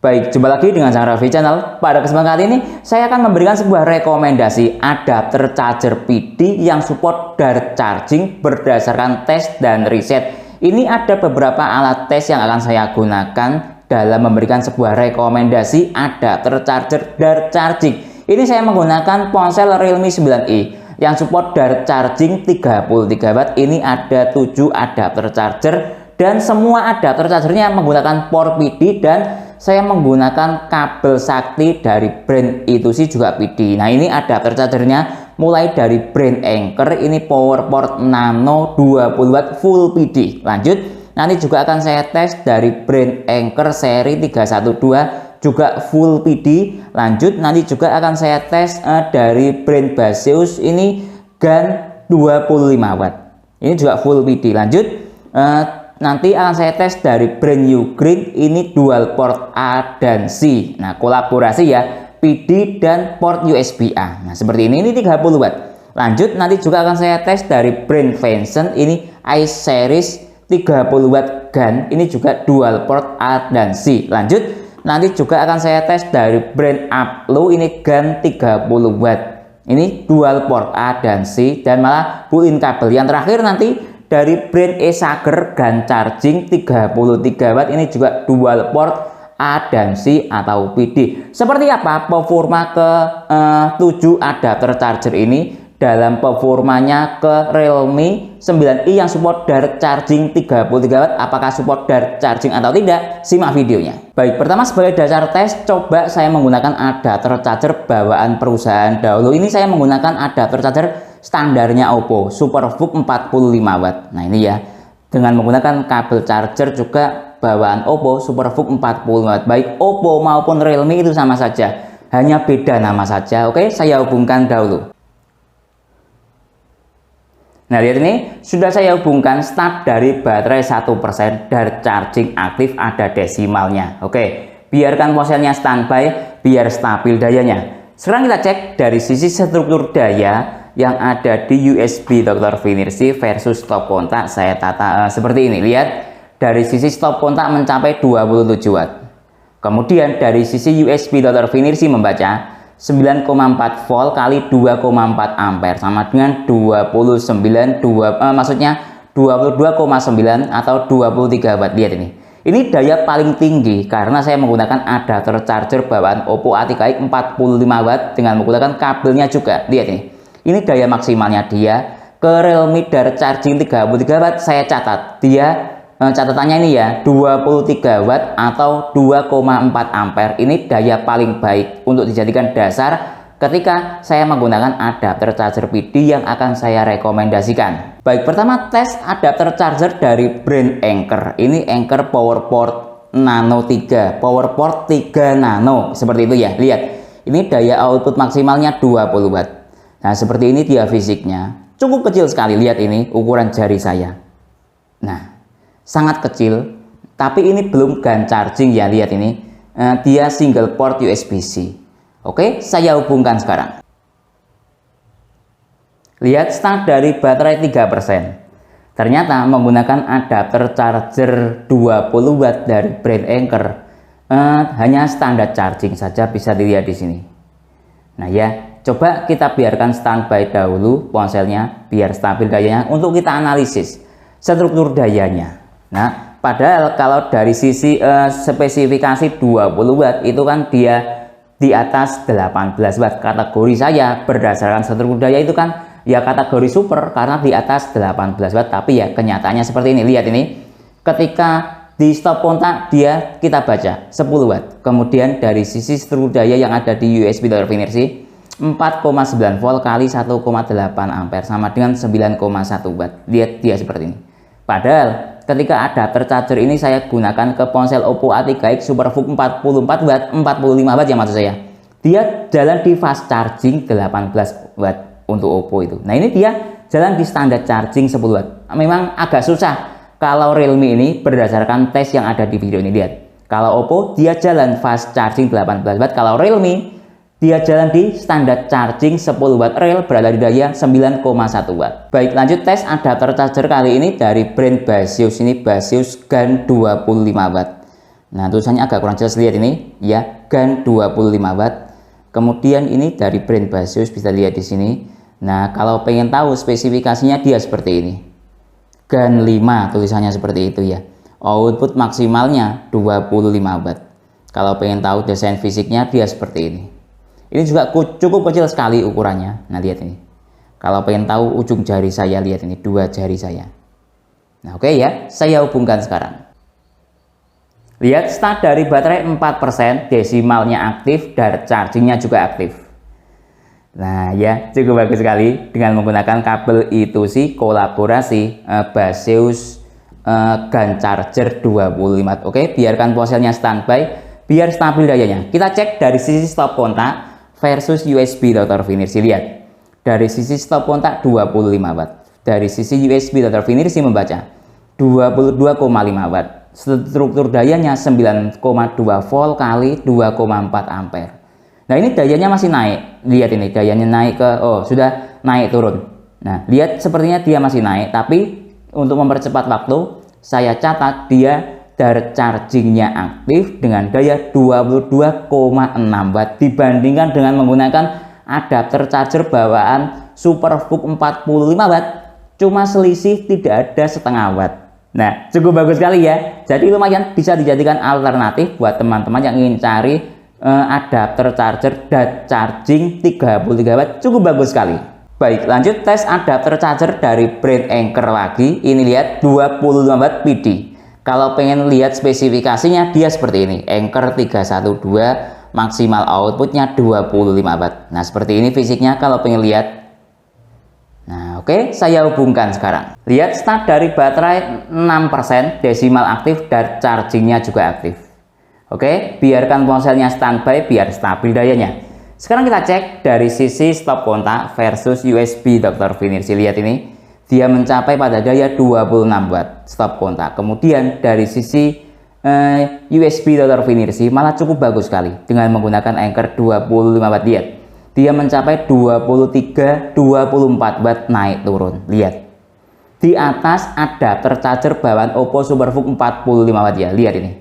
Baik, jumpa lagi dengan Sang Raffi Channel. Pada kesempatan kali ini, saya akan memberikan sebuah rekomendasi adapter charger PD yang support direct charging berdasarkan tes dan riset. Ini ada beberapa alat tes yang akan saya gunakan dalam memberikan sebuah rekomendasi adapter charger direct charging. Ini saya menggunakan ponsel Realme 9i yang support direct charging 33 watt. Ini ada 7 adapter charger dan semua adapter chargernya menggunakan port PD dan saya menggunakan kabel sakti dari brand itu sih juga PD. Nah, ini adapter chargernya mulai dari brand Anker, ini power port nano 20 watt full PD. Lanjut, nanti juga akan saya tes dari brand Anker seri 312 juga full PD. Lanjut, nanti juga akan saya tes dari brand Baseus, ini GAN 25 watt. Ini juga full PD. Lanjut, nanti akan saya tes dari brand Ugreen, ini dual port A dan C. Nah, kolaborasi ya, PD dan port USB-A. Nah, seperti ini 30 watt. Lanjut, nanti juga akan saya tes dari brand Venson, ini I-Series 30 watt GAN, ini juga dual port A dan C. Lanjut, nanti juga akan saya tes dari brand Uplo, ini GAN 30 watt. Ini dual port A dan C dan malah built-in kabel. Yang terakhir nanti dari brand Esager GAN charging 33 watt, ini juga dual port A dan C atau PD. Seperti apa performa ke 7 adapter charger ini dalam performanya ke Realme 9i yang support direct charging 33 watt? Apakah support direct charging atau tidak? Simak videonya. Baik, pertama sebagai dasar tes, coba saya menggunakan adapter charger bawaan perusahaan dahulu. Ini saya menggunakan adapter charger standarnya Oppo SuperVOOC 45 watt. Nah, ini ya, dengan menggunakan kabel charger juga bawaan Oppo SuperVOOC 40 watt. Baik Oppo maupun Realme itu sama saja, hanya beda nama saja. Oke, saya hubungkan dahulu. Nah, lihat ini sudah saya hubungkan. Start dari baterai 1% direct charging aktif, ada desimalnya. Oke, biarkan ponselnya standby biar stabil dayanya. Sekarang kita cek dari sisi struktur daya yang ada di USB Dr. Finersi versus stop kontak. Saya tata seperti ini. Lihat, dari sisi stop kontak mencapai 27 watt. Kemudian dari sisi USB Dr. Finersi membaca 9,4 volt kali 2,4 ampere sama dengan 22,9 atau 23 watt. Lihat ini. Ini daya paling tinggi karena saya menggunakan adapter charger bawaan Oppo A3X 45 watt dengan menggunakan kabelnya juga. Lihat ini. Ini daya maksimalnya dia. Ke Realme direct charging 33 watt saya catat. Dia catatannya ini ya, 23 watt atau 2,4 ampere. Ini daya paling baik untuk dijadikan dasar ketika saya menggunakan adapter charger PD yang akan saya rekomendasikan. Baik, pertama tes adapter charger dari brand Anker. Ini Anker power port nano 3, power port 3 nano. Seperti itu ya. Lihat, ini daya output maksimalnya 20 watt. Nah, seperti ini dia fisiknya. Cukup kecil sekali. Lihat ini ukuran jari saya. Nah, sangat kecil. Tapi ini belum GAN charging ya. Lihat ini. Dia single port USB-C. Oke, saya hubungkan sekarang. Lihat, start dari baterai 3%. Ternyata menggunakan adapter charger 20 watt dari brand Anker. Hanya standar charging saja, bisa dilihat di sini. Nah ya, coba kita biarkan standby dahulu ponselnya biar stabil dayanya untuk kita analisis struktur dayanya. Nah, padahal kalau dari sisi spesifikasi 20 watt itu kan dia di atas 18 watt. Kategori saya berdasarkan struktur daya itu kan ya kategori super karena di atas 18 watt. Tapi ya kenyataannya seperti ini. Lihat ini, ketika di stop kontak dia kita baca 10 watt. Kemudian dari sisi struktur daya yang ada di USB Dr. Finersi 4,9 volt kali 1,8 ampere sama dengan 9,1 watt. Lihat dia seperti ini. Padahal ketika adapter charger ini saya gunakan ke ponsel Oppo A3X SuperVOOC 44 watt, 45 watt ya maksud saya. Dia jalan di fast charging 18 watt untuk Oppo itu. Nah, ini dia jalan di standar charging 10 watt. Memang agak susah kalau Realme ini berdasarkan tes yang ada di video ini. Lihat, kalau Oppo dia jalan fast charging 18 watt, kalau Realme dia jalan di standar charging 10 watt, real berada di daya 9,1 watt. Baik, lanjut tes adapter charger kali ini dari brand Baseus. Ini Baseus GAN 25 watt. Nah, tulisannya agak kurang jelas, lihat ini ya, GaN 25 watt. Kemudian ini dari brand Basius, bisa lihat di sini. Nah, kalau pengen tahu spesifikasinya dia seperti ini. GaN 5 tulisannya seperti itu ya. Output maksimalnya 25 watt. Kalau pengen tahu desain fisiknya dia seperti ini. Ini juga cukup kecil sekali ukurannya. Nah, lihat ini. Kalau pengen tahu ujung jari saya, lihat ini, 2 jari saya. Nah, oke ya, saya hubungkan sekarang. Lihat start dari baterai 4%, desimalnya aktif dan chargingnya juga aktif. Nah ya, cukup bagus sekali dengan menggunakan kabel I2C kolaborasi Basius GaN charger 25. Oke, biarkan ponselnya standby biar stabil dayanya. Kita cek dari sisi stop kontak versus USB Dr. Finirsi. Lihat, dari sisi stop kontak 25 watt, dari sisi USB Dr. Finirsi membaca 22,5 watt. Struktur dayanya 9,2 volt kali 2,4 ampere. Nah, ini dayanya masih naik. Lihat ini, dayanya naik ke, sudah naik turun. Nah, lihat sepertinya dia masih naik, tapi untuk mempercepat waktu, saya catat dia dari chargingnya aktif dengan daya 22,6 watt dibandingkan dengan menggunakan adapter charger bawaan Superfook 45 watt, cuma selisih tidak ada setengah watt. Nah, cukup bagus sekali ya. Jadi lumayan bisa dijadikan alternatif buat teman-teman yang ingin cari adapter charger dan charging 33 watt. Cukup bagus sekali. Baik, lanjut tes adapter charger dari brand Anker lagi. Ini lihat 25 watt PD. Kalau pengen lihat spesifikasinya dia seperti ini. Anker 312, maksimal outputnya 25 watt. Nah, seperti ini fisiknya kalau pengen lihat. Nah, oke, saya hubungkan sekarang. Lihat start dari baterai 6%, desimal aktif dan chargingnya juga aktif. Oke, biarkan ponselnya standby biar stabil dayanya. Sekarang kita cek dari sisi stop kontak versus USB Dr. Finirsi. Lihat ini, dia mencapai pada daya 26 watt stop kontak. Kemudian dari sisi USB Dr. Finirsi malah cukup bagus sekali dengan menggunakan Anker 25 watt. Lihat, dia mencapai 23-24 watt naik turun. Lihat, di atas adapter charger bawaan Oppo Superfook 45 watt ya. Lihat ini,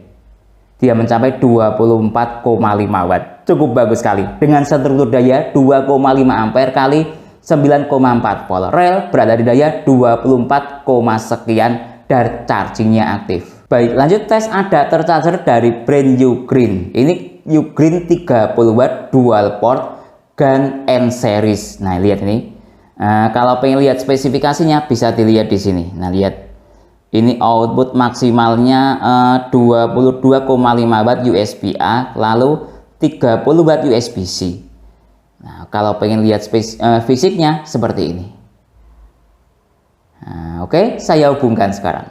dia mencapai 24,5 watt. Cukup bagus sekali dengan struktur daya 2,5 ampere kali 9,4 volt. Rel berada di daya 24, sekian dan chargingnya aktif. Baik, lanjut tes adapter charger dari brand Ugreen. Ini Ugreen 30 watt dual port GaN N series. Nah, lihat ini. Kalau pengen lihat spesifikasinya bisa dilihat di sini. Nah, lihat. Ini output maksimalnya 22,5 watt USB A, lalu 30 watt USB C. Nah, kalau pengen lihat fisiknya seperti ini. Nah, oke, saya hubungkan sekarang.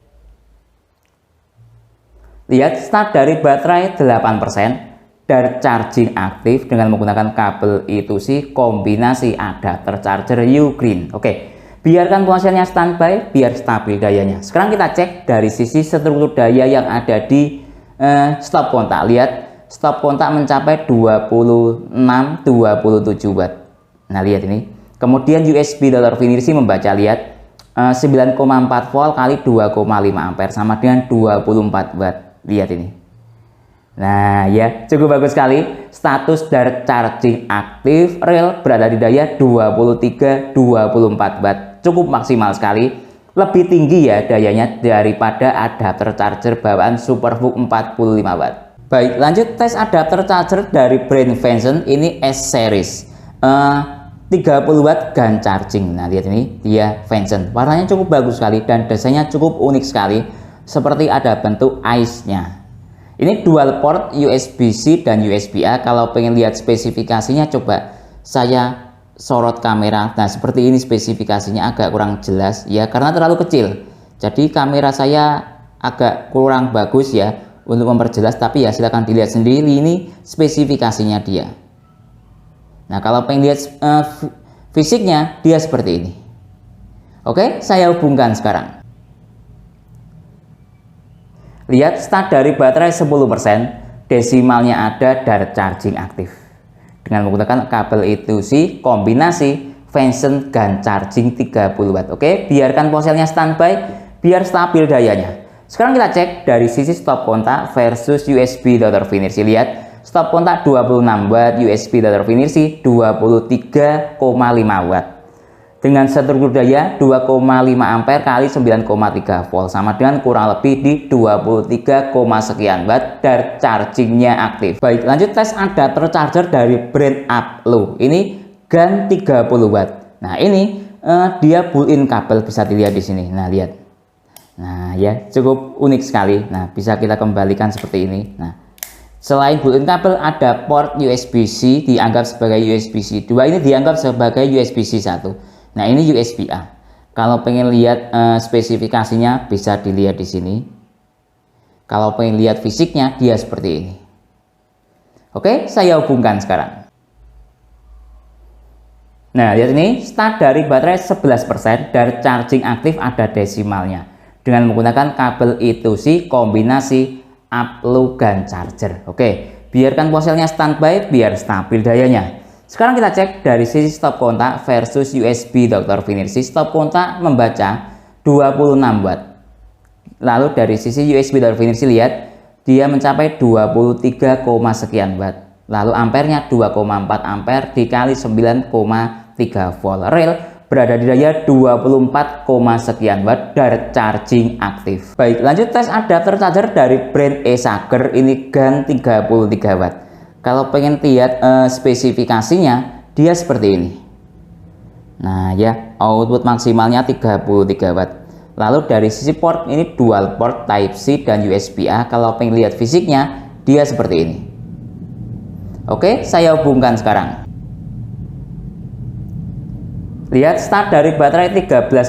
Lihat start dari baterai 8%. Dan charging aktif dengan menggunakan kabel I2C kombinasi adapter charger Ugreen. Oke, biarkan ponselnya standby biar stabil dayanya. Sekarang kita cek dari sisi struktur daya yang ada di stop kontak. Lihat, stop kontak mencapai 26-27 watt. Nah, lihat ini. Kemudian USB Dr. Finirsi membaca, lihat, 9,4 volt kali 2,5 ampere sama dengan 24 watt. Lihat ini. Nah ya, cukup bagus sekali. Status dari charging aktif, rel berada di daya 23-24 watt. Cukup maksimal sekali. Lebih tinggi ya dayanya daripada adapter charger bawaan Superfook 45 watt. Baik, lanjut tes adapter charger dari brand Venson. Ini S series 30 watt GaN charging. Nah, lihat ini dia Venson. Warnanya cukup bagus sekali dan desainnya cukup unik sekali. Seperti ada bentuk ice-nya. Ini dual port USB-C dan USB-A. Kalau pengen lihat spesifikasinya, coba saya sorot kamera. Nah, seperti ini spesifikasinya, agak kurang jelas ya karena terlalu kecil. Jadi kamera saya agak kurang bagus ya untuk memperjelas, tapi ya silahkan dilihat sendiri ini spesifikasinya dia. Nah, kalau pengen lihat fisiknya dia seperti ini. Oke, saya hubungkan sekarang. Lihat start dari baterai 10%, desimalnya ada dan charging aktif. Dengan menggunakan kabel I2C kombinasi Venson GaN charging 30 watt. Oke, biarkan ponselnya standby biar stabil dayanya. Sekarang kita cek dari sisi stop kontak versus USB dot terfinirsi. Lihat, stop kontak 26 watt, USB dot terfinirsi 23,5 watt. Dengan struktur daya 2,5 ampere kali 9,3 volt, sama dengan kurang lebih di 23, sekian watt dan chargingnya aktif. Baik, lanjut tes adapter charger dari brand Uplo. Ini GAN 30 watt. Nah, ini dia built-in kabel, bisa dilihat di sini. Nah, lihat. Nah, ya, cukup unik sekali. Nah, bisa kita kembalikan seperti ini. Nah, selain built-in kabel, ada port USB-C dianggap sebagai USB-C 2, ini dianggap sebagai USB-C 1. Nah, ini USB-A. Kalau pengen lihat spesifikasinya, bisa dilihat di sini. Kalau pengen lihat fisiknya, dia seperti ini. Oke, saya hubungkan sekarang. Nah, lihat ini, start dari baterai 11% dan charging aktif ada desimalnya. Dengan menggunakan kabel I2C kombinasi Uplo GAN charger. Oke, biarkan ponselnya standby biar stabil dayanya. Sekarang kita cek dari sisi stop kontak versus USB dot terfinirsi. Stop kontak membaca 26 watt. Lalu dari sisi USB dot terfinirsi, lihat dia mencapai 23, sekian watt. Lalu ampernya 2,4 ampere dikali 9,3 volt. Rel berada di daya 24, sekian watt dan charging aktif. Baik, lanjut tes adapter charger dari brand Esager. Ini GAN 33 watt. Kalau pengen lihat spesifikasinya, dia seperti ini. Nah, ya, output maksimalnya 33 watt. Lalu dari sisi port, ini dual port Type C dan USB-A. Kalau pengen lihat fisiknya, dia seperti ini. Oke, saya hubungkan sekarang. Lihat, start dari baterai 13%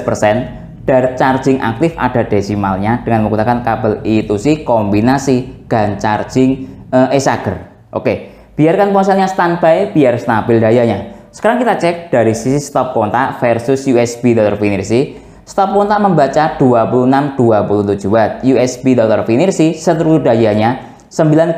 dan charging aktif ada desimalnya dengan menggunakan kabel I2C kombinasi GAN charging Esager. Oke, biarkan ponselnya standby biar stabil dayanya. Sekarang kita cek dari sisi stop kontak versus USB dot terfinirsi. Stop kontak membaca 26-27 watt. USB dot terfinirsi struktur dayanya 9,4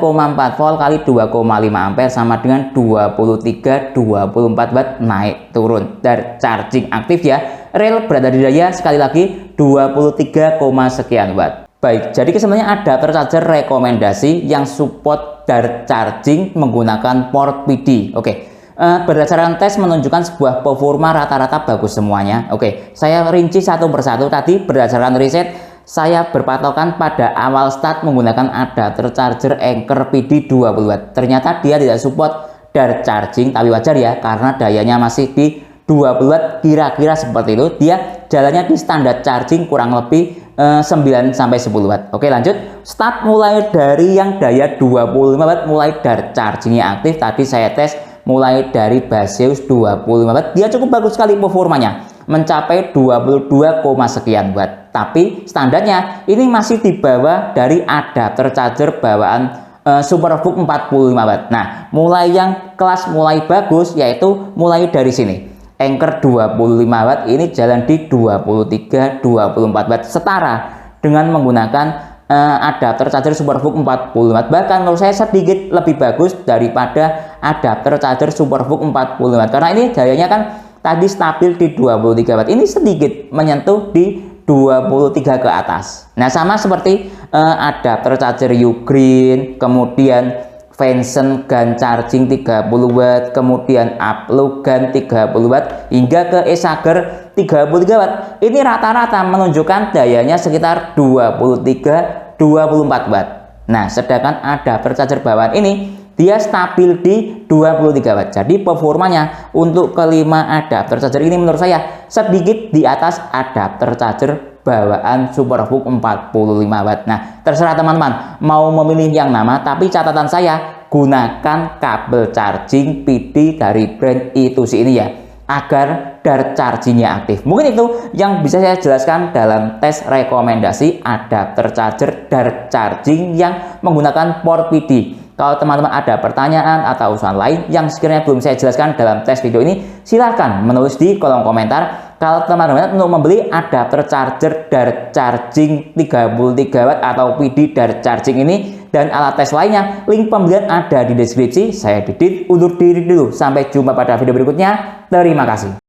volt kali 2,5 ampere sama dengan 23-24 watt naik turun. Dan charging aktif ya, rel berada di daya sekali lagi 23, sekian watt. Baik, jadi kesemuanya adapter charger rekomendasi yang support dari charging menggunakan port PD. Oke, berdasarkan tes menunjukkan sebuah performa rata-rata bagus semuanya. Oke, saya rinci satu persatu. Tadi berdasarkan riset, saya berpatokan pada awal start menggunakan adapter charger Anker PD 20 watt. Ternyata dia tidak support dari charging, tapi wajar ya, karena dayanya masih di 20 watt, kira-kira seperti itu. Dia jalannya di standar charging kurang lebih 9-10 watt. Oke, lanjut. Start mulai dari yang daya 25 watt, mulai dari chargingnya aktif. Tadi saya tes mulai dari Baseus 25 watt. Dia cukup bagus sekali performanya, mencapai 22, sekian watt. Tapi standarnya ini masih di bawah dari adapter charger bawaan Superbook 45 watt. Nah, mulai yang kelas mulai bagus yaitu mulai dari sini. Anker 25 watt ini jalan di 23-24 watt, setara dengan menggunakan adapter charger Superbook 40 watt. Bahkan menurut saya sedikit lebih bagus daripada adapter charger Superbook 40 watt, karena ini dayanya kan tadi stabil di 23 watt, ini sedikit menyentuh di 23 ke atas. Nah, sama seperti adapter charger Ugreen, kemudian Venson GAN charging 30 watt, kemudian Uplo GAN 30 watt, hingga ke Esager 33 watt. Ini rata-rata menunjukkan dayanya sekitar 23-24 watt. Nah, sedangkan adapter charger bawaan ini dia stabil di 23 watt. Jadi performanya untuk kelima adapter charger ini menurut saya sedikit di atas adapter charger bawaan Superbook 45 watt. Nah, terserah teman-teman mau memilih yang mana, tapi catatan saya gunakan kabel charging PD dari brand I2C ini ya, agar dart chargingnya aktif. Mungkin itu yang bisa saya jelaskan dalam tes rekomendasi adapter charger dart charging yang menggunakan port PD. Kalau teman-teman ada pertanyaan atau usulan lain yang sekiranya belum saya jelaskan dalam tes video ini, silahkan menulis di kolom komentar. Kalau teman-teman untuk membeli adapter charger dart charging 33 watt atau PD dart charging ini dan alat tes lainnya, link pembelian ada di deskripsi. Saya Didit undur diri dulu. Sampai jumpa pada video berikutnya. Terima kasih.